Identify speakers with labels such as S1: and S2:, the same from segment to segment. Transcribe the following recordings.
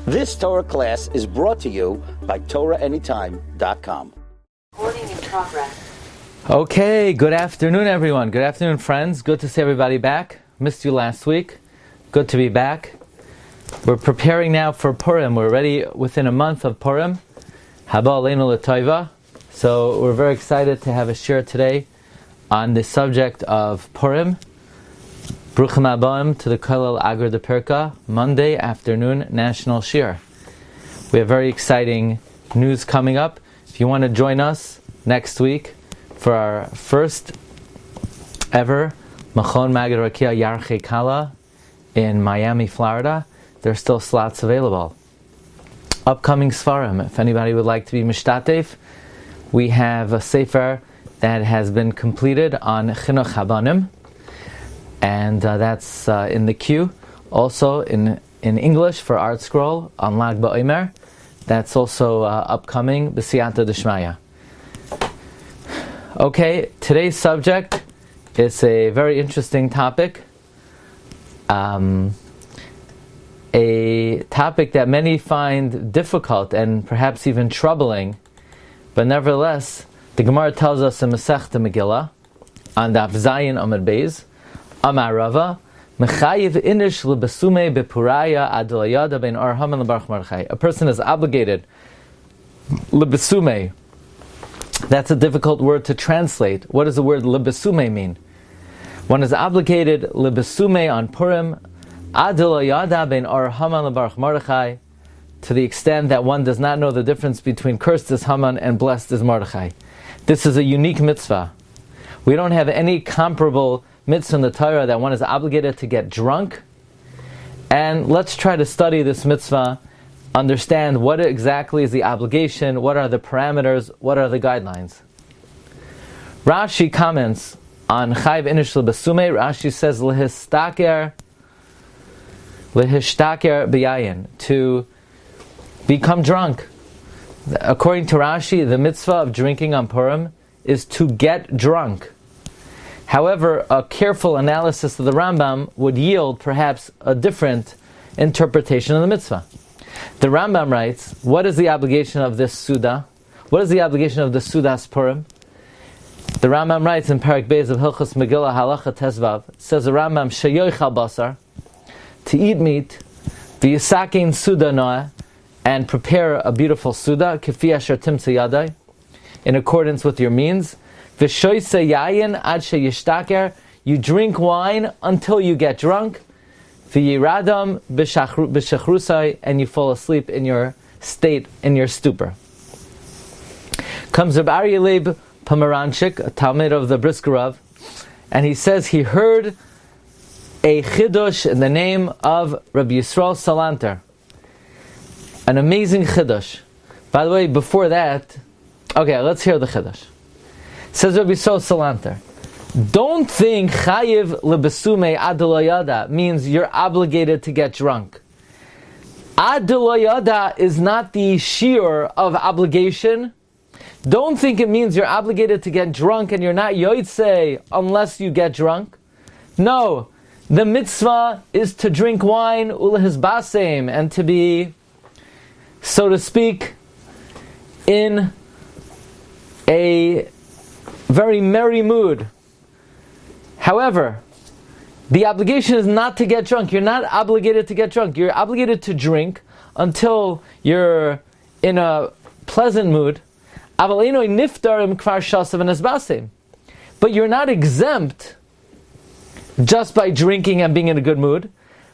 S1: This Torah class is brought to you by TorahAnytime.com.
S2: Recording in progress.
S3: Okay, good afternoon, everyone. Good afternoon, friends. Good to see everybody back. Missed you last week. Good to be back. We're preparing now for Purim. We're already within a month of Purim. Haba Aleinu L'Tova. So we're very excited to have a shir today on the subject of Purim. Bruchim Habaim to the Kollel Agar de Pirka, Monday afternoon national shir. We have very exciting news coming up. If you want to join us next week for our first ever Machon Magid Rakia Yarchei Kala in Miami, Florida, there are still slots available. Upcoming Sfarim, if anybody would like to be Mishtatef, we have a sefer that has been completed on Chinuch Habanim, and that's in the queue. Also in English for Art Scroll on Lag BaOmer. That's also upcoming B'siyata D'Shmaya. Okay, today's subject is a very interesting topic. A topic that many find difficult and perhaps even troubling, but nevertheless, the Gemara tells us in Masechta Megillah on Daf Zayin Amud Beis, Amar Rava, Mechayiv inish lebesume bepuraya adolayada ben arhaman lebarach marchai. A person is obligated lebesume. That's a difficult word to translate. What does the word lebesume mean? One is obligated lebesume on Purim adolayada ben arhaman lebarach marchai, to the extent that one does not know the difference between cursed is Haman and blessed is Mordechai. This is a unique mitzvah. We don't have any comparable mitzvah in the Torah that one is obligated to get drunk. And let's try to study this mitzvah, understand what exactly is the obligation, what are the parameters, what are the guidelines. Rashi comments on Chayv Inish L'Besume. Rashi says L'Histaker B'yayin, to become drunk. According to Rashi, the mitzvah of drinking on Purim is to get drunk. However, a careful analysis of the Rambam would yield perhaps a different interpretation of the mitzvah. The Rambam writes, what is the obligation of this Suda? What is the obligation of the Sudas Purim? The Rambam writes in Parak Beis of Hilchos Megillah Halacha Tezvav, says the Rambam, Sheyoichal Basar, to eat meat, v'yisakein Suda noah, and prepare a beautiful Suda, Kefi asher timtza yadai, in accordance with your means. V'shoyse yayin ad sheyishtaker, you drink wine until you get drunk. V'yiradam b'shachrusai, and you fall asleep in your state, in your stupor. Comes Rabbi Aryeh Leib Pomeranchik, a Talmid of the Briskerov, and he says he heard a chidush in the name of Rabbi Yisrael Salanter. An amazing chidush. By the way, before that, okay, let's hear the chidush. Says Rabbi Yisrael Salanter, don't think chayiv lebesume adolayada means you're obligated to get drunk. Adolayada is not the shiur of obligation. Don't think it means you're obligated to get drunk and you're not yotzei unless you get drunk. No, the mitzvah is to drink wine ulehizbasem, and to be, so to speak, in a very merry mood. However, the obligation is not to get drunk. You're not obligated to get drunk. You're obligated to drink until you're in a pleasant mood. But you're not exempt just by drinking and being in a good mood,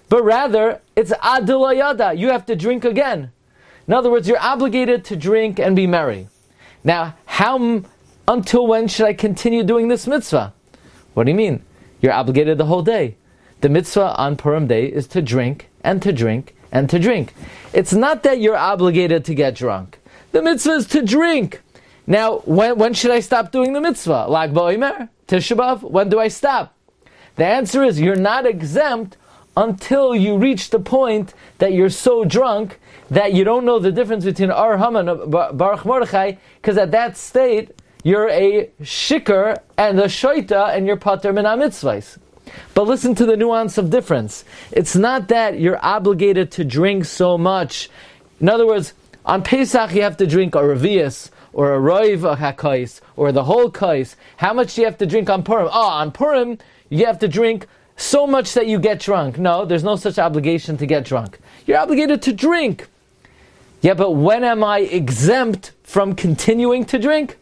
S3: but rather it's adulayada. You have to drink again. In other words, you're obligated to drink and be merry. Now, until when should I continue doing this mitzvah? What do you mean? You're obligated the whole day. The mitzvah on Purim Day is to drink and to drink and to drink. It's not that you're obligated to get drunk. The mitzvah is to drink. Now, when should I stop doing the mitzvah? Lag BaOmer? Tisha B'Av? When do I stop? The answer is you're not exempt until you reach the point that you're so drunk that you don't know the difference between Ar Haman and Baruch Mordechai, because at that state, you're a shikar and a shoita, and you're pater min ha-mitzvahs. But listen to the nuance of difference. It's not that you're obligated to drink so much. In other words, on Pesach you have to drink a revius, or a roiv a hakais, or the whole kais. How much do you have to drink on Purim? On Purim you have to drink so much that you get drunk. No, there's no such obligation to get drunk. You're obligated to drink. Yeah, but when am I exempt from continuing to drink?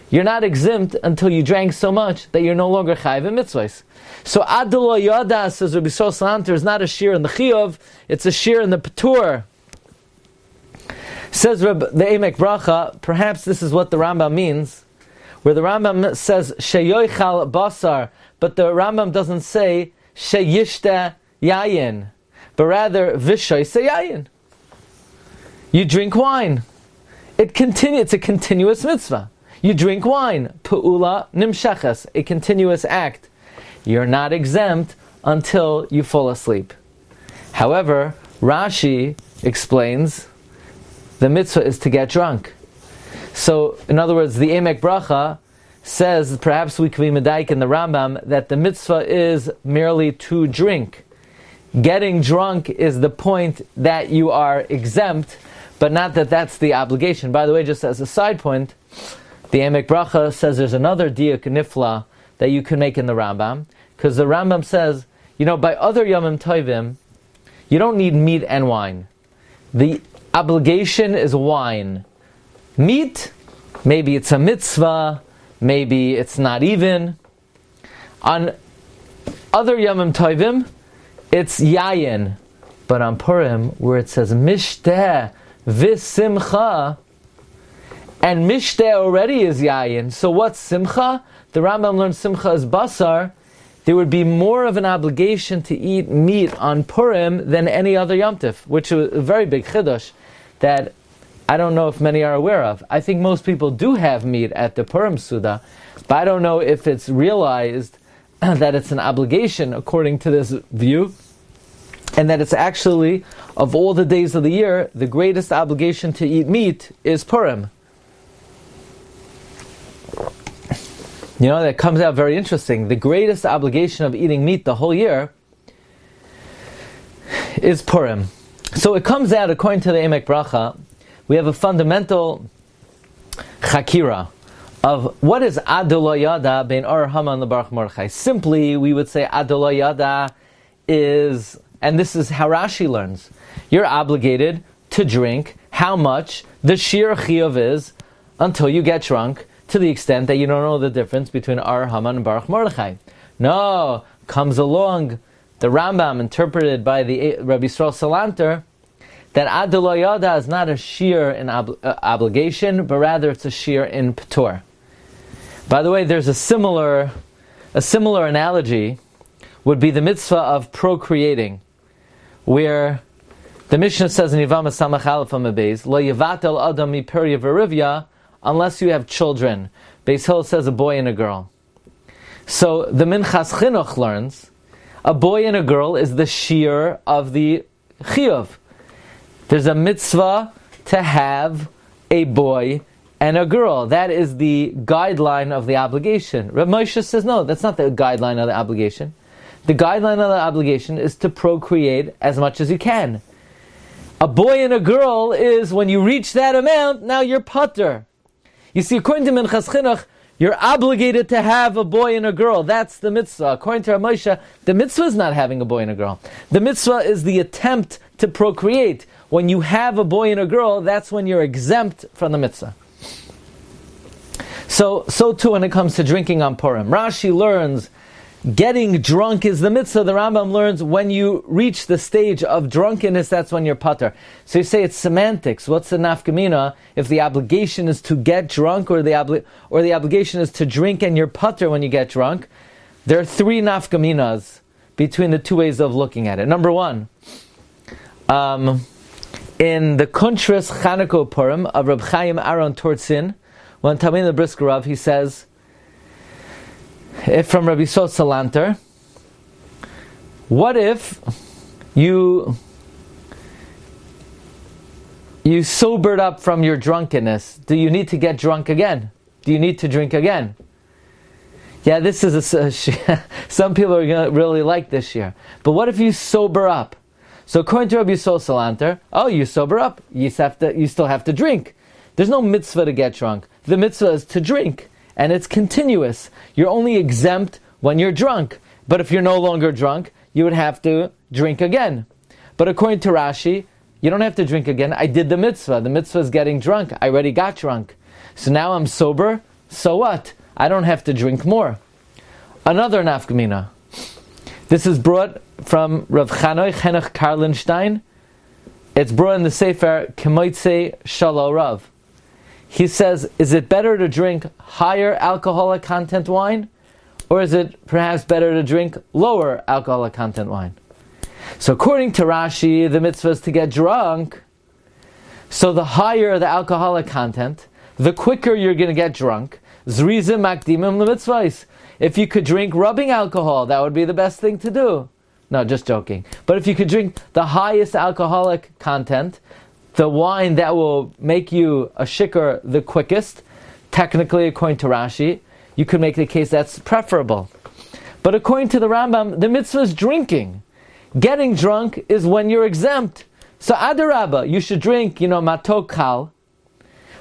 S3: You're not exempt until you drank so much that you're no longer chayiv in mitzvahs. So Ad lo yada, says Rabbi Glatstein, is not a shir in the chiyuv, it's a shir in the patur. Says the Emek Bracha, perhaps this is what the Rambam means, where the Rambam says sheyoichal basar, but the Rambam doesn't say sheyishta yayin, but rather vishoyse yayin. You drink wine. It's a continuous mitzvah. You drink wine. Pu'ula nimshachas, a continuous act. You're not exempt until you fall asleep. However, Rashi explains the mitzvah is to get drunk. So, in other words, the Emek Bracha says, perhaps we could be medaik in the Rambam, that the mitzvah is merely to drink. Getting drunk is the point that you are exempt, but not that that's the obligation. By the way, just as a side point, the Emek Bracha says there's another diuk nifla that you can make in the Rambam, because the Rambam says, by other Yomim Tovim, you don't need meat and wine. The obligation is wine. Meat, maybe it's a mitzvah, maybe it's not even. On other Yomim Tovim, it's yayin. But on Purim, where it says mishteh v'simcha, and mishteh already is yayin. So what's simcha? The Rambam learns simcha is basar. There would be more of an obligation to eat meat on Purim than any other Yom Tov, which is a very big chiddush that I don't know if many are aware of. I think most people do have meat at the Purim Suda, but I don't know if it's realized that it's an obligation according to this view, and that it's actually, of all the days of the year, the greatest obligation to eat meat is Purim. That comes out very interesting. The greatest obligation of eating meat the whole year is Purim. So it comes out, according to the Emek Bracha, we have a fundamental chakira of what is Adolo Yada bein Or Haman leBaruch Mordechai. Simply, we would say Adolo Yada is, and this is how Rashi learns, you're obligated to drink how much the shir chiyuv is until you get drunk, to the extent that you don't know the difference between Ar Haman and Baruch Mordechai. No, comes along the Rambam, interpreted by the Rabbi Yisrael Salanter, that Ad lo Yada is not a shir in obligation, but rather it's a shir in P'tur. By the way, there's a similar analogy would be the mitzvah of procreating, where the Mishnah says in Yevama Samach Aleph Amud Beis, Lo yevatel adam miperya v'rivya, unless you have children. Beis Hillel says a boy and a girl. So the Minchas Chinuch learns, a boy and a girl is the shir of the chiyuv. There's a mitzvah to have a boy and a girl. That is the guideline of the obligation. Reb Moshe says, no, that's not the guideline of the obligation. The guideline of the obligation is to procreate as much as you can. A boy and a girl is, when you reach that amount, now you're patur. You see, according to Minchas Chinuch, you're obligated to have a boy and a girl. That's the mitzvah. According to Rav Moshe, the mitzvah is not having a boy and a girl. The mitzvah is the attempt to procreate. When you have a boy and a girl, that's when you're exempt from the mitzvah. So too when it comes to drinking on Purim. Rashi learns getting drunk is the mitzvah. The Rambam learns when you reach the stage of drunkenness, that's when you're patur. So you say it's semantics. What's the nafkamina if the obligation is to get drunk or the obligation is to drink and you're patur when you get drunk? There are three nafkaminas between the two ways of looking at it. Number one, in the Kuntras Chanukah Purim of Reb Chaim Aaron Tortzin, when Tamim the Brisker Rav, he says, from Rabbi Yisrael Salanter, what if you sobered up from your drunkenness? Do you need to get drunk again? Do you need to drink again? Yeah, this is some people are going to really like this year. But what if you sober up? So according to Rabbi Yisrael Salanter, you sober up, you still have to drink. There's no mitzvah to get drunk. The mitzvah is to drink, and it's continuous. You're only exempt when you're drunk. But if you're no longer drunk, you would have to drink again. But according to Rashi, you don't have to drink again. I did the mitzvah. The mitzvah is getting drunk. I already got drunk. So now I'm sober. So what? I don't have to drink more. Another nafkamina. This is brought from Rav Chanoi Chenuch Karlinstein. It's brought in the Sefer Kemoitze Shalom Rav. He says, is it better to drink higher alcoholic content wine, or is it perhaps better to drink lower alcoholic content wine? So according to Rashi, the mitzvah is to get drunk. So the higher the alcoholic content, the quicker you're going to get drunk. Zrizim makdimim lemitzvahs. If you could drink rubbing alcohol, that would be the best thing to do. No, just joking. But if you could drink the highest alcoholic content, the wine that will make you a shikar the quickest, technically according to Rashi, you could make the case that's preferable. But according to the Rambam, the mitzvah is drinking. Getting drunk is when you're exempt. So adarabba, you should drink, matok kal,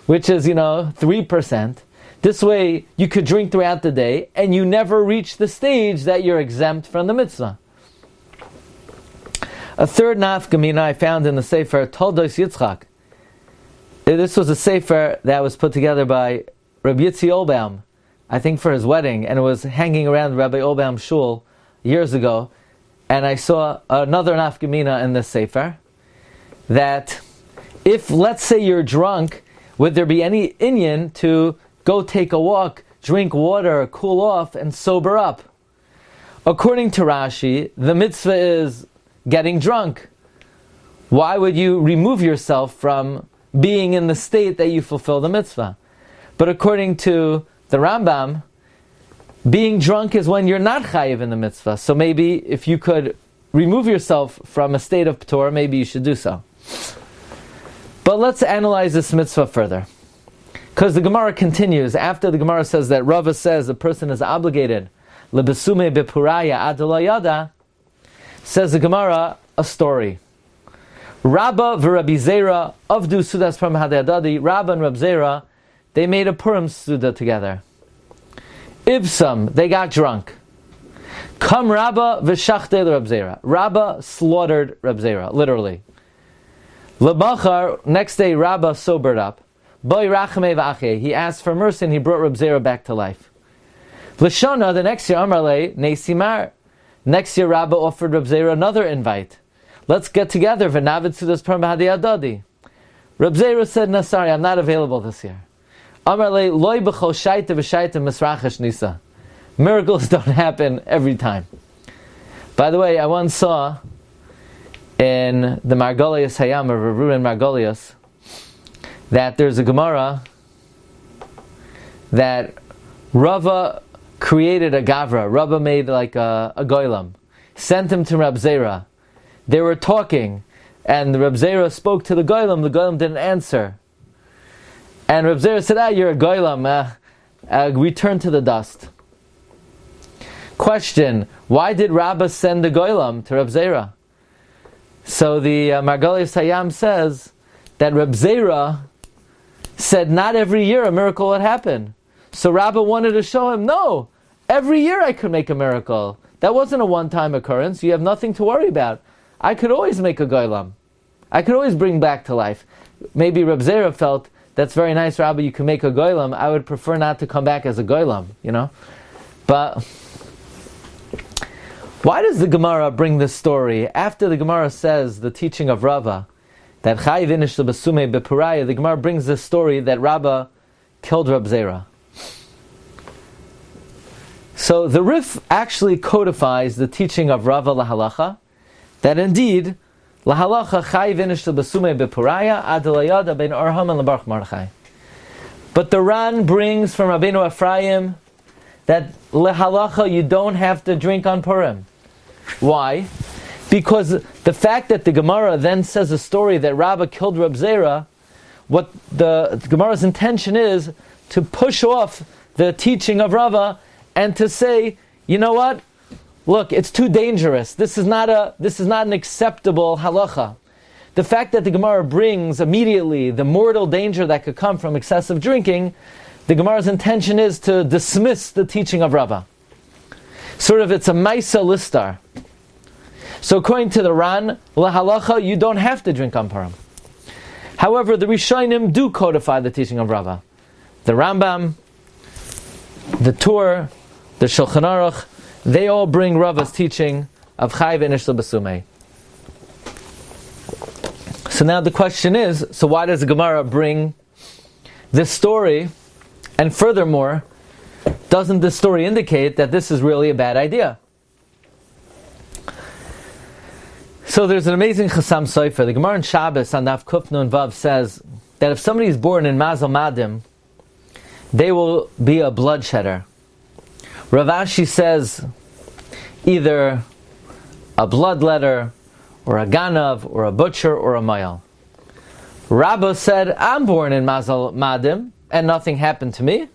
S3: which is, 3%. This way, you could drink throughout the day, and you never reach the stage that you're exempt from the mitzvah. A third nafkamina I found in the Sefer Toldos Yitzchak. This was a Sefer that was put together by Rabbi Yitzi Olbaum, I think for his wedding, and it was hanging around Rabbi Olbaum's shul years ago. And I saw another nafkamina in this Sefer, that if, let's say you're drunk, would there be any inyan to go take a walk, drink water, cool off, and sober up? According to Rashi, the mitzvah is getting drunk. Why would you remove yourself from being in the state that you fulfill the mitzvah? But according to the Rambam, being drunk is when you're not chayiv in the mitzvah. So maybe if you could remove yourself from a state of p'tor, maybe you should do so. But let's analyze this mitzvah further. Because the Gemara continues, after the Gemara says that Rava says a person is obligated, lebesume bepuraya adolayada, says the Gemara a story. Rabba v'Rabbi Zera avdu sudas from hadadadi. Rabba and Rab Zera, they made a Purim suda together. Ibsam, they got drunk. Come Rabba v'shachte Rab Zera. Rabba slaughtered Rab Zera, literally. Lebachar, next day Rabba sobered up. Boy rachame v'ache, he asked for mercy and he brought Rab Zera back to life. L'shana, the next year, Amarle, Nesimar. Next year Rabba offered Rab Zera another invite. Let's get together, v'navid sudas Purim b'hadiyadadi. Rab Zera said, no, sorry, I'm not available this year. Amarle, loy b'chol shaita v'shaita misrachesh nisa. Miracles don't happen every time. By the way, I once saw in the Margolius Hayam, or Ruin Margolius, that there's a Gemara that Rava created a Gavra. Rava made like a Goylam. Sent him to Rab Zera. They were talking, and Rab Zera spoke to the Goylam didn't answer. And Rab Zera said, you're a Goylam, return to the dust. Question, why did Rabba send the Goylam to Rab Zera? So the Margolius Hayam says that Rab Zera said not every year a miracle would happen. So Rabba wanted to show him, no, every year I could make a miracle. That wasn't a one-time occurrence. You have nothing to worry about. I could always make a Goylam. I could always bring back to life. Maybe Rab Zera felt, that's very nice, Rabbi, you can make a Goylam. I would prefer not to come back as a Goylam, But why does the Gemara bring this story? After the Gemara says the teaching of Rava, that Chayiv inish lebasume bepuraya, the Gemara brings this story that Rabba killed Rab Zera. So the Rif actually codifies the teaching of Rava lahalacha, that indeed, lahalacha Chayiv inish lebasume bepuraya adalayada ben Arham and lebarch Mordechai. But the Ran brings from Rabbeinu Ephraim that lahalacha you don't have to drink on Purim. Why? Because the fact that the Gemara then says a story that Rabba killed Rab Zera, what the Gemara's intention is to push off the teaching of Rava and to say, you know what? Look, it's too dangerous. This is not an acceptable halacha. The fact that the Gemara brings immediately the mortal danger that could come from excessive drinking, the Gemara's intention is to dismiss the teaching of Rabbah. Sort of, it's a Maisa Listar. So according to the Ran, lahalacha, you don't have to drink on Purim. However, the Rishonim do codify the teaching of Rabbah. The Rambam, the Tur, the Shulchan Aruch, they all bring Rava's teaching of Chai v'Nishla B'Sumei. So now the question is, so why does the Gemara bring this story? And furthermore, doesn't this story indicate that this is really a bad idea? So there's an amazing Chassam Sofer. The Gemara in Shabbos on Daf Kuf Nun Vav says that if somebody is born in Mazel Madim, they will be a bloodshedder. Rav Ashi says either a bloodletter, or a ganav, or a butcher, or a mayal. Rabba said, I'm born in Mazel Madim, and nothing happened to me.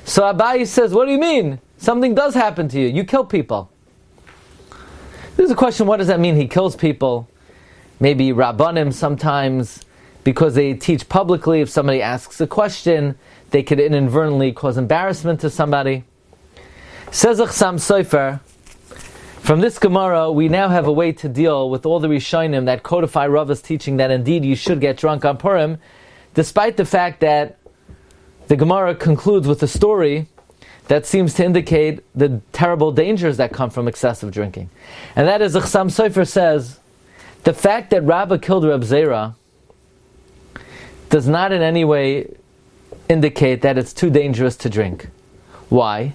S3: So Abayi says, what do you mean? Something does happen to you. You kill people. There's a question, what does that mean? He kills people. Maybe Rabbanim sometimes, because they teach publicly, if somebody asks a question, they could inadvertently cause embarrassment to somebody. Says Chassam Sofer, from this Gemara, we now have a way to deal with all the Rishonim that codify Rava's teaching that indeed you should get drunk on Purim, despite the fact that the Gemara concludes with a story that seems to indicate the terrible dangers that come from excessive drinking. And that is, Chassam Sofer says, the fact that Rabbah killed Reb Zera does not in any way indicate that it's too dangerous to drink. Why?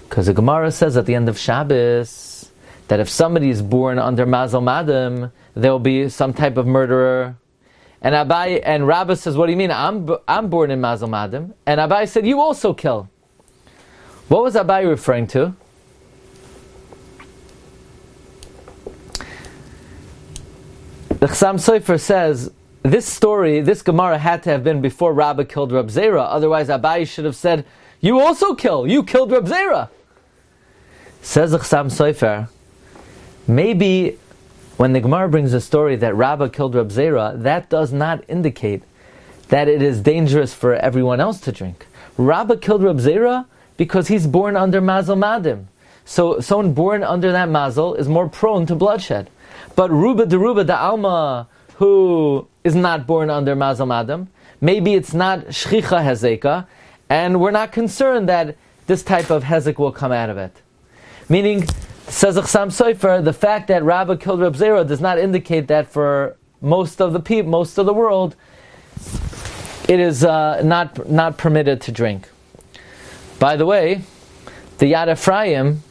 S3: Because the Gemara says at the end of Shabbos that if somebody is born under Mazel Madim, there will be some type of murderer. And Rabbah says, what do you mean? I'm born in Mazel Madim. And Abai said, you also kill. What was Abai referring to? The Chassam Sofer says, this story, this Gemara had to have been before Rabbah killed Reb Zera. Otherwise Abai should have said, you also kill. You killed Reb Zera. Says the Chassam Sofer, maybe when the Gemara brings a story that Rabbah killed Reb Zera, that does not indicate that it is dangerous for everyone else to drink. Rabbah killed Reb Zera because he's born under Mazel Madim. So someone born under that Mazel is more prone to bloodshed. But Ruba de Alma, who is not born under Mazel Madim, maybe it's not Shchicha Hezeka, and we're not concerned that this type of Hezek will come out of it. Meaning, says Chassam Sofer, the fact that Rabbah killed Reb Zera does not indicate that for most of the people, most of the world, it is not permitted to drink. By the way, the Yad Ephraim,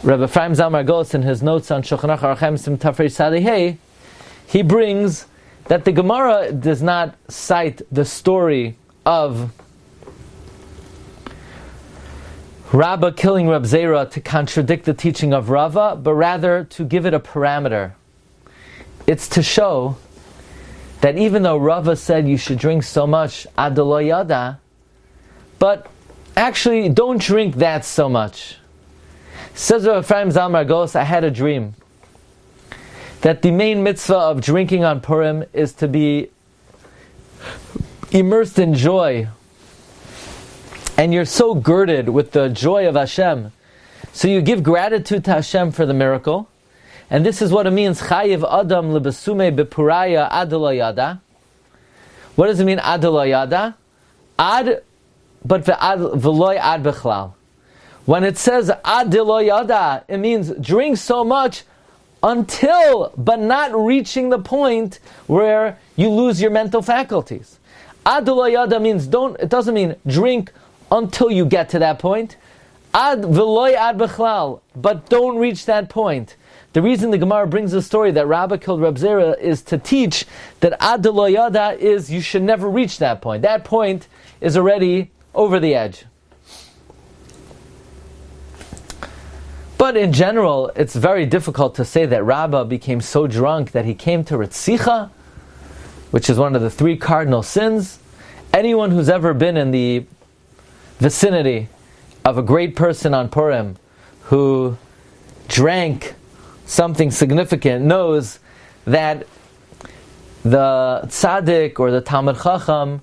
S3: Rabbi Ephraim Zalman Margos, in his notes on Shulchan Aruch Arachem Sim Tafrei Sadehei, he brings that the Gemara does not cite the story of Rabbah killing Reb Zera to contradict the teaching of Rava, but rather to give it a parameter. It's to show that even though Rava said you should drink so much ad lo yada, but actually don't drink that so much. Says Rabbi Ephraim Zalman Margos, I had a dream that the main mitzvah of drinking on Purim is to be immersed in joy. And you're so girded with the joy of Hashem. So you give gratitude to Hashem for the miracle. And this is what it means, Chayiv Adam Lebesume Bepuraya Ad Lo Yada. What does it mean, Ad Lo Yada? Ad, but V'loy Ad Bechlal. When it says Ad Lo Yada, it means drink so much until, but not reaching the point where you lose your mental faculties. Ad Lo Yada means it doesn't mean drink until you get to that point. Ad v'loy ad bechlal, but don't reach that point. The reason the Gemara brings the story that Rabbah killed Reb Zera is to teach that ad lo yada is you should never reach that point. That point is already over the edge. But in general, it's very difficult to say that Rabbah became so drunk that he came to Ritzicha, which is one of the 3 cardinal sins. Anyone who's ever been in the vicinity of a great person on Purim who drank something significant knows that the tzaddik or the Talmid Chacham,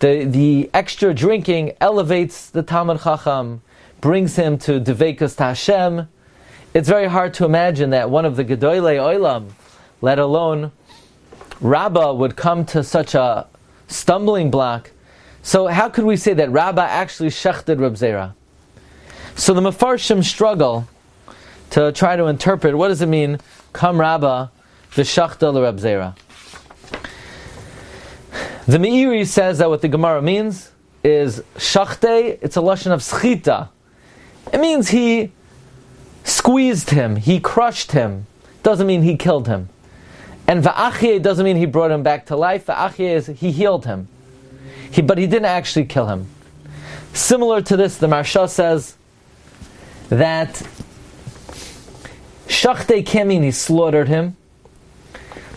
S3: the extra drinking elevates the Talmid Chacham, brings him to Deveikus Hashem. It's very hard to imagine that one of the Gedolei Olam, let alone Rabbah, would come to such a stumbling block. So how could we say that Rabbah actually shechted Reb Zera? So the Mefarshim struggle to try to interpret, what does it mean, Kam Rabbah v'shachta l'Reb Zera? The Meiri says that what the Gemara means is shachte, it's a lashon of schita. It means he squeezed him, he crushed him. Doesn't mean he killed him. And va'achye doesn't mean he brought him back to life. Va'achye is he healed him. But he didn't actually kill him. Similar to this, the Marsha says that shachte can mean he slaughtered him.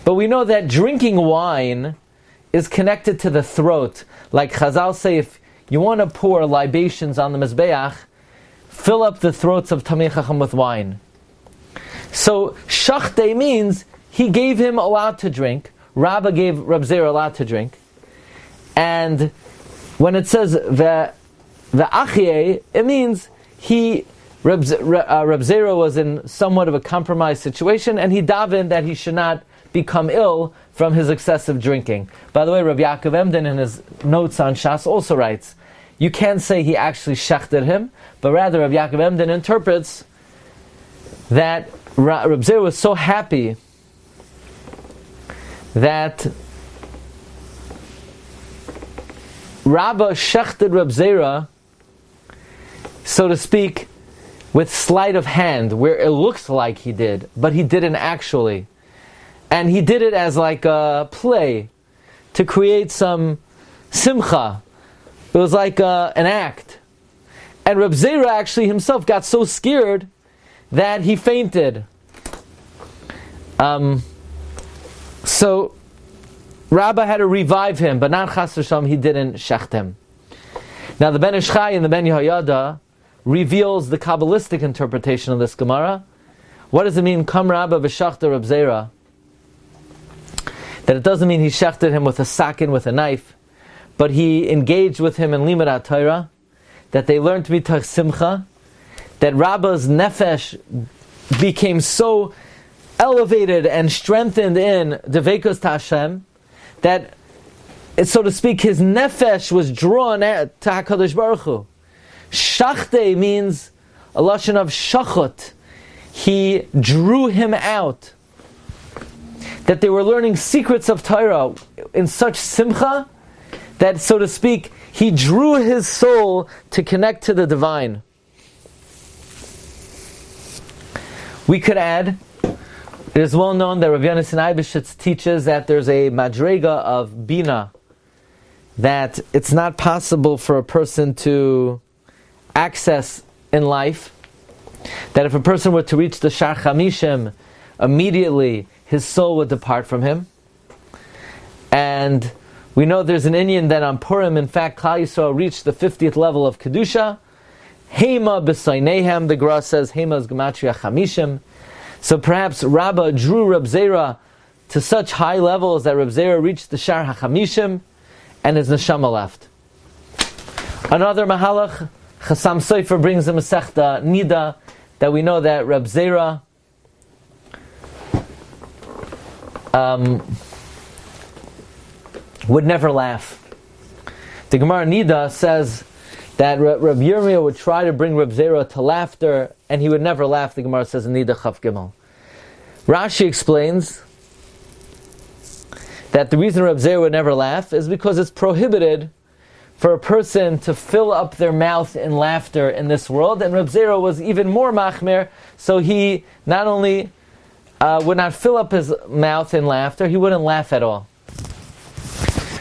S3: But we know that drinking wine is connected to the throat. Like Chazal say, if you want to pour libations on the Mizbeach, fill up the throats of Tamei Chacham with wine. So shachte means he gave him a lot to drink. Rabbah gave Reb Zera a lot to drink. And when it says the achye, it means Reb Zera was in somewhat of a compromised situation, and he davened that he should not become ill from his excessive drinking. By the way, Rabbi Yaakov Emden in his notes on Shas also writes, you can't say he actually shechted him, but rather Rabbi Yaakov Emden interprets that Reb Zera was so happy that Rabbah shechted Reb Zera, so to speak, with sleight of hand, where it looks like he did, but he didn't actually. And he did it as like a play, to create some simcha. It was like an act. And Reb Zera actually himself got so scared that he fainted. So Rabbah had to revive him, but not Chas v'Shalom, he didn't shecht him. Now the Ben Ish Chai and the Ben Yehoyada reveals the Kabbalistic interpretation of this Gemara. What does it mean, Kam Rabbah v'shachta Reb Zera? That it doesn't mean he shechted him with a sakin, with a knife, but he engaged with him in Limud HaTorah, that they learned to be Tach Simcha, that Rabbah's nefesh became so elevated and strengthened in Deveikus Hashem, that, so to speak, his nefesh was drawn to HaKadosh Baruch Hu. Shachte means a lashon of shachot. He drew him out. That they were learning secrets of Torah in such simcha that, so to speak, he drew his soul to connect to the divine. We could add, it is well known that Rav Yonasan Eibeshitz teaches that there's a madrega of bina, that it's not possible for a person to access in life, that if a person were to reach the Shar Chamishim, immediately his soul would depart from him. And we know there's an Indian that on Purim, in fact, Klal Yisrael reached the 50th level of Kedusha. Hema b'sainehem, the Gemara says, Hema is Gematria Chamishim. So perhaps Rabbah drew Reb Zera to such high levels that Reb Zera reached the Shar HaChamishim and his neshama left. Another Mahalach, Chassam Sofer brings a Masechta Nida, that we know that Reb Zera would never laugh. The Gemara Nida says that Reb Yirmiyah would try to bring Reb Zera to laughter, and he would never laugh. The Gemara says in Nida Chaf Gimel. Rashi explains that the reason Reb Zera would never laugh is because it's prohibited for a person to fill up their mouth in laughter in this world, and Reb Zera was even more machmer, so he not only would not fill up his mouth in laughter, he wouldn't laugh at all.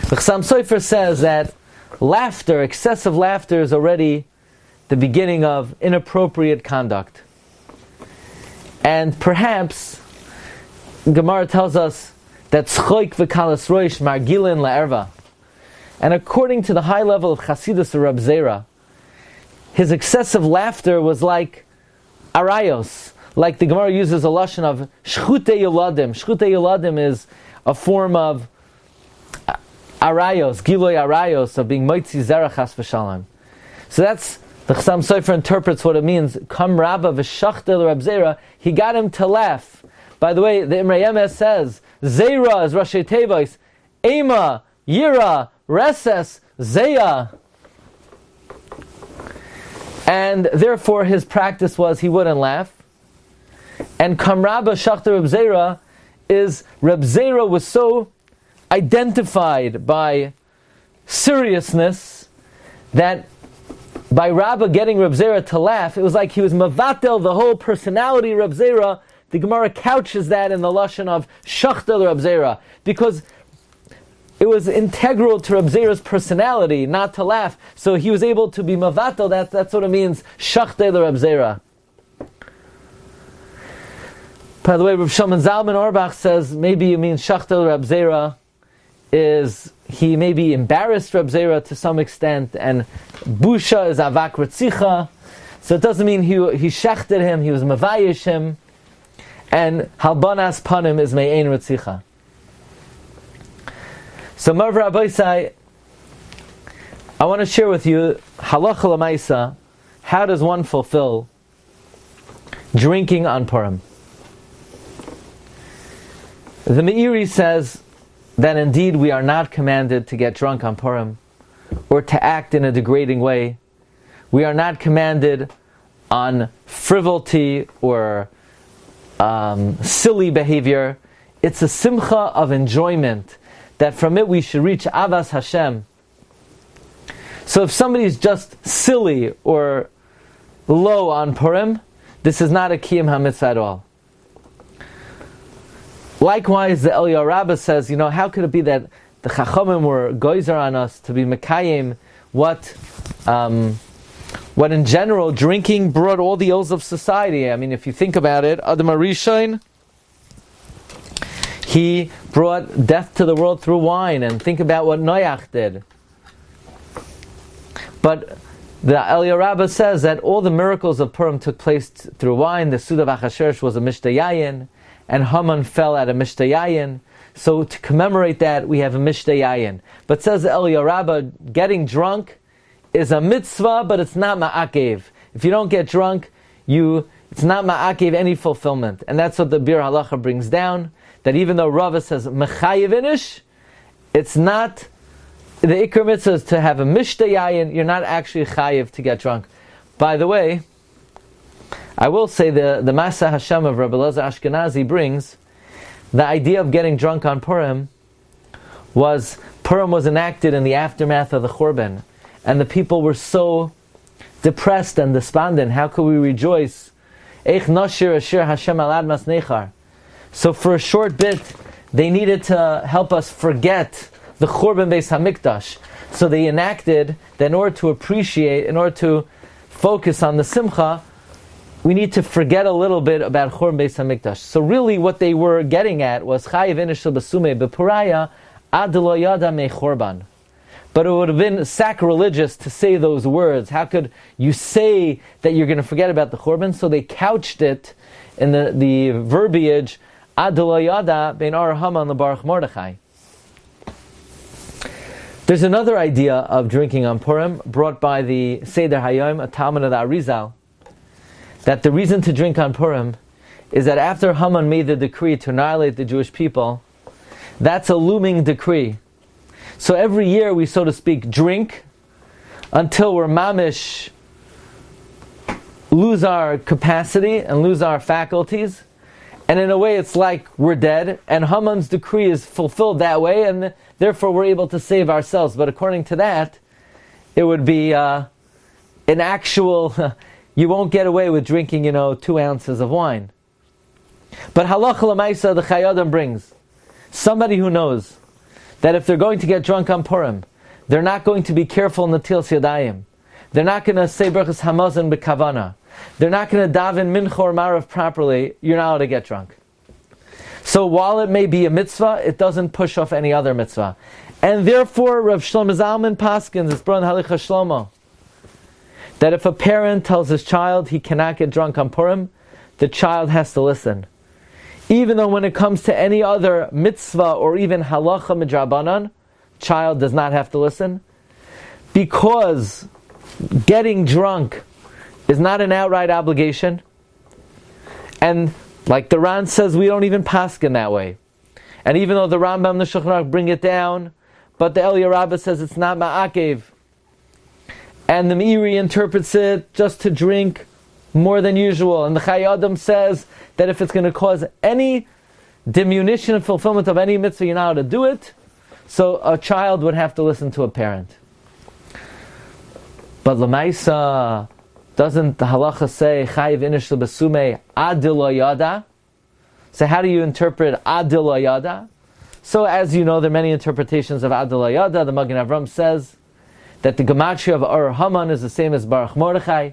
S3: The Chassam Sofer says that laughter, excessive laughter, is already the beginning of inappropriate conduct. And perhaps Gemara tells us that tzchoik v'kalas roish margilin la'erva. And according to the high level of Chasidus of Reb Zera, his excessive laughter was like arayos. Like the Gemara uses a lashon of shchute yeladim. Shchute yeladim is a form of arayos, giloy arayos, of being moitzi zerach chas v'shalom. So that's, the Chassam Sofer interprets what it means. Kam Rabba v'shachtel Rab Zera, he got him to laugh. By the way, the Imrei Yemes says, Zera is Rashi Tevos, Ema, Yira, Reses, Zeya. And therefore his practice was he wouldn't laugh. And Kam Rabba Shachtel Rab Zera is, Rab Zera was so identified by seriousness that by Rabbah getting Reb Zera to laugh, it was like he was mavatel the whole personality of Reb Zera. The Gemara couches that in the lashon of shachtel Reb Zera, because it was integral to Reb Zera's personality not to laugh. So he was able to be mavatel. That's what it means, shachtel Reb Zera. By the way, Rav Shlomo Zalman Auerbach says maybe it means shachtel Reb Zera is he maybe embarrassed Reb Zera to some extent, and busha is avak retzicha, so it doesn't mean he shechted him, he was mavayish him, and halbanas panim is me'ein retzicha. So Marv Rabbeisai, I want to share with you halacha l'maisa, how does one fulfill drinking on Purim? The Meiri says that indeed we are not commanded to get drunk on Purim or to act in a degrading way. We are not commanded on frivolity or silly behavior. It's a simcha of enjoyment, that from it we should reach Avas Hashem. So if somebody's just silly or low on Purim, this is not a Kiyum HaMitzvah at all. Likewise, the Eliyahu Rabbah says, how could it be that the Chachamim were goizer on us to be Mekayim what in general drinking brought all the ills of society? I mean, if you think about it, Adam HaRishon, he brought death to the world through wine, and think about what Noach did. But the Eliyahu Rabbah says that all the miracles of Purim took place through wine. The Suda of Achashverosh was a Mishtayayin, and Haman fell at a Mishtayayin. So to commemorate that, we have a Mishtayayin. But says the Eliyahu Rabbah, getting drunk is a mitzvah, but it's not ma'akev. If you don't get drunk, it's not ma'akev any fulfillment. And that's what the Bir Halacha brings down, that even though Rava says mechayev inish, it's not, the Ikar mitzvah is to have a Mishtayayin, you're not actually chayev to get drunk. By the way, I will say the Masa Hashem of Rabbi Elazar Ashkenazi brings the idea of getting drunk on Purim was enacted in the aftermath of the Churban, and the people were so depressed and despondent. How could we rejoice? Eich nashir ashir Hashem alad mas nechar. So for a short bit, they needed to help us forget the Churban Beis Hamikdash. So they enacted that in order to focus on the Simcha, we need to forget a little bit about Churban Beis Hamikdash. So really what they were getting at was Chayiv Inish B'Sumei B'Puraya Ad Lo Yada Me Churban. But it would have been sacrilegious to say those words. How could you say that you're going to forget about the Churban? So they couched it in the verbiage Ad Lo Yada Bein Ar Haman LeBaruch Mordechai. There's another idea of drinking on Purim brought by the Seder Hayom, a Talmud of the Arizal, that the reason to drink on Purim is that after Haman made the decree to annihilate the Jewish people, that's a looming decree. So every year we, so to speak, drink until we're mamish, lose our capacity and lose our faculties, and in a way it's like we're dead, and Haman's decree is fulfilled that way, and therefore we're able to save ourselves. But according to that, it would be an actual... You won't get away with drinking, 2 ounces of wine. But halacha l'maisa, the Chayei Adam brings somebody who knows that if they're going to get drunk on Purim, they're not going to be careful in the Netilas Yadayim. They're not going to say Berachas Hamazon b'kavana. They're not going to daven mincha or marav properly. You're not allowed to get drunk. So while it may be a mitzvah, it doesn't push off any other mitzvah. And therefore, Rav Shlomo Zalman Paskins, his brother Halicha Shlomo, that if a parent tells his child he cannot get drunk on Purim, the child has to listen. Even though when it comes to any other mitzvah or even halacha midrabanan, child does not have to listen. Because getting drunk is not an outright obligation. And like the Ran says, we don't even paskin that way. And even though the Rambam and the Shulchan Aruch bring it down, but the Eliyah Rabbah says it's not ma'akev. And the Meiri interprets it just to drink more than usual. And the Chai Adam says that if it's going to cause any diminution and fulfillment of any mitzvah, you're not allowed to do it. So a child would have to listen to a parent. But Lamaisa, doesn't the halacha say chayiv inish lebesume adil yada? So how do you interpret adil yada? So as you know, there are many interpretations of adil yada. The Magen Avram says that the gematria of Ar Haman is the same as Baruch Mordechai,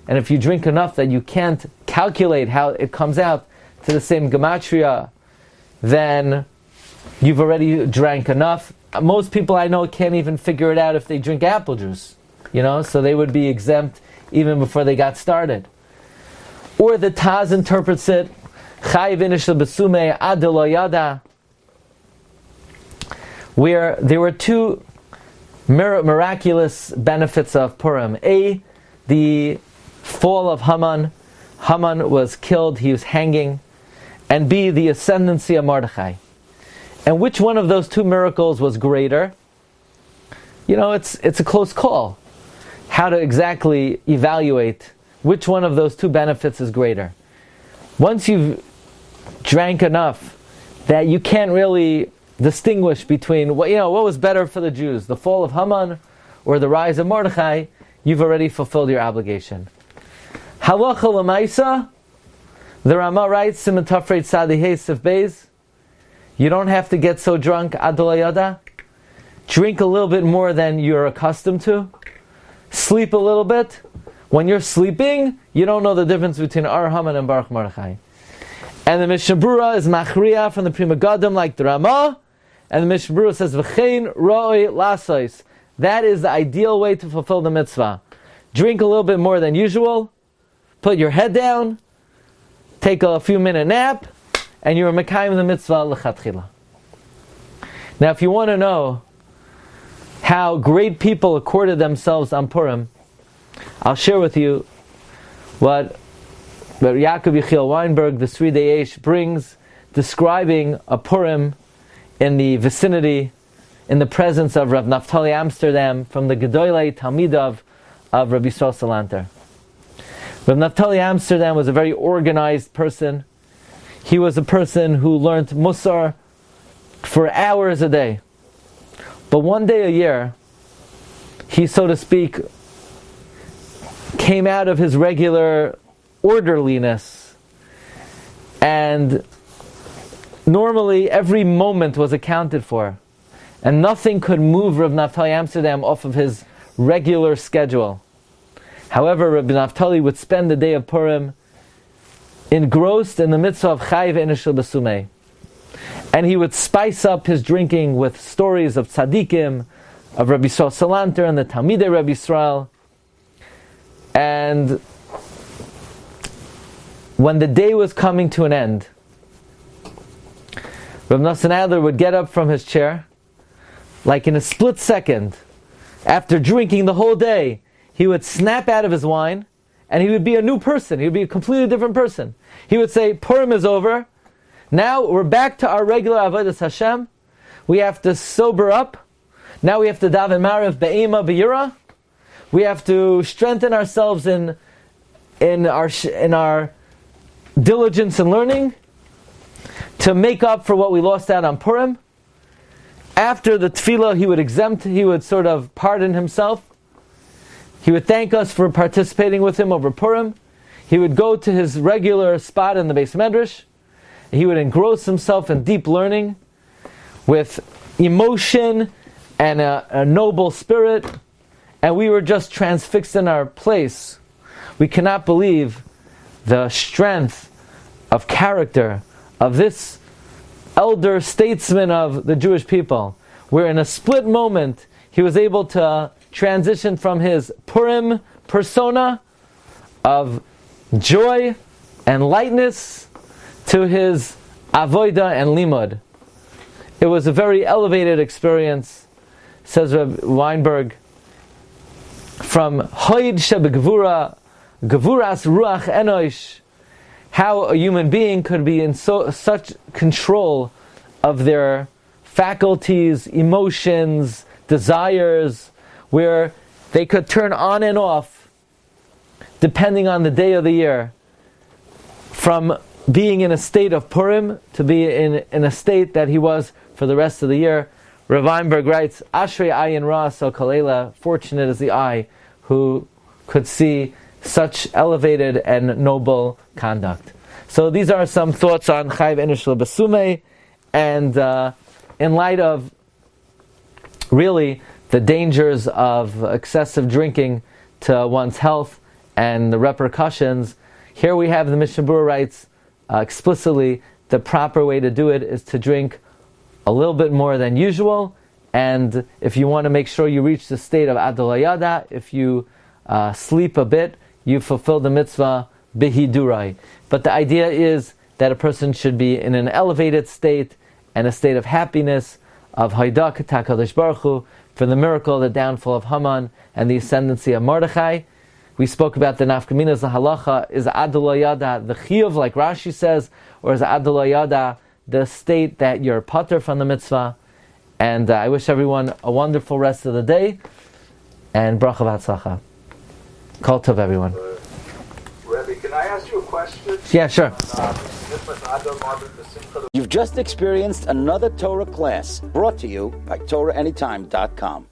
S3: and if you drink enough that you can't calculate how it comes out to the same gematria, then you've already drank enough. Most people I know can't even figure it out if they drink apple juice, so they would be exempt even before they got started. Or the Taz interprets it, Chayiv inish lebesume adil yada, where there were two miraculous benefits of Purim. A, the fall of Haman. Haman was killed, he was hanging. And B, the ascendancy of Mordechai. And which one of those two miracles was greater? It's a close call. How to exactly evaluate which one of those two benefits is greater. Once you've drank enough that you can't really distinguish between what was better for the Jews, the fall of Haman or the rise of Mordechai, you've already fulfilled your obligation. Halacha l'maisa, the Rama writes, Siman Tafrei Tzadi Hey Sif Beis, you don't have to get so drunk, adol yada. Drink a little bit more than you're accustomed to. Sleep a little bit. When you're sleeping, you don't know the difference between Ar Haman and Baruch Mordechai. And the Mishnah Berurah is machriya from the Prima Gadim like the Ramah. And the Mishnah Berurah says, V'chein roi lasois. That is the ideal way to fulfill the mitzvah. Drink a little bit more than usual. Put your head down. Take a few minute nap. And you're mekayim the mitzvah l'chatchila. Now if you want to know how great people accorded themselves on Purim, I'll share with you what Yaakov Yechiel Weinberg, the Sridei Eish, brings, describing a Purim in the vicinity, in the presence of Rav Naftali Amsterdam, from the Gedolei Talmidav of Rabbi Yisrael Salanter. Rav Naftali Amsterdam was a very organized person. He was a person who learned Musar for hours a day. But one day a year, he, so to speak, came out of his regular orderliness, and normally every moment was accounted for, and nothing could move Rabbi Naftali Amsterdam off of his regular schedule. However, Rabbi Naftali would spend the day of Purim engrossed in the mitzvah of Chayiv inish lebesume, and he would spice up his drinking with stories of tzaddikim, of Rabbi Yisrael Salanter and the Talmidei Rabbi Yisrael. And when the day was coming to an end, Rabbi Nosson Adler would get up from his chair, like in a split second, after drinking the whole day, he would snap out of his wine, and he would be a new person. He would be a completely different person. He would say, Purim is over. Now we're back to our regular Avodas Hashem. We have to sober up. Now we have to daven Mariv be'ema be'yira. We have to strengthen ourselves in our diligence and learning to make up for what we lost out on Purim. After the tefillah, he would sort of pardon himself. He would thank us for participating with him over Purim. He would go to his regular spot in the Beis Medrash. He would engross himself in deep learning with emotion and a noble spirit. And we were just transfixed in our place. We cannot believe the strength of character of this elder statesman of the Jewish people, where in a split moment he was able to transition from his Purim persona of joy and lightness to his avoida and limud. It was a very elevated experience, says Rabbi Weinberg, from Hoid Shebegvura, Gevuras Ruach Enosh, how a human being could be in such control of their faculties, emotions, desires, where they could turn on and off depending on the day of the year, from being in a state of Purim to be in a state that he was for the rest of the year. Rav Weinberg writes, Ashrei ayin ra so kalela, fortunate is the eye who could see such elevated and noble conduct. So these are some thoughts on Chayv Enish L'Besume, and in light of really the dangers of excessive drinking to one's health and the repercussions, here we have the Mishnah Berurah writes explicitly the proper way to do it is to drink a little bit more than usual, and if you want to make sure you reach the state of Adolayada, if you sleep a bit, you fulfill the mitzvah Bihidurai. But the idea is that a person should be in an elevated state and a state of happiness, of Haidak Takadosh Baruch Hu, for the miracle, the downfall of Haman, and the ascendancy of Mordechai. We spoke about the nafkaminas, the halacha, is Adolayada the chiyuv, like Rashi says, or is Adolayada the state that you're pater from the mitzvah. And I wish everyone a wonderful rest of the day, and bracha v'hatzlacha. Kol tov, everyone.
S4: Rabbi, can I ask you a question?
S3: Yeah, sure.
S1: You've just experienced another Torah class brought to you by TorahAnytime.com.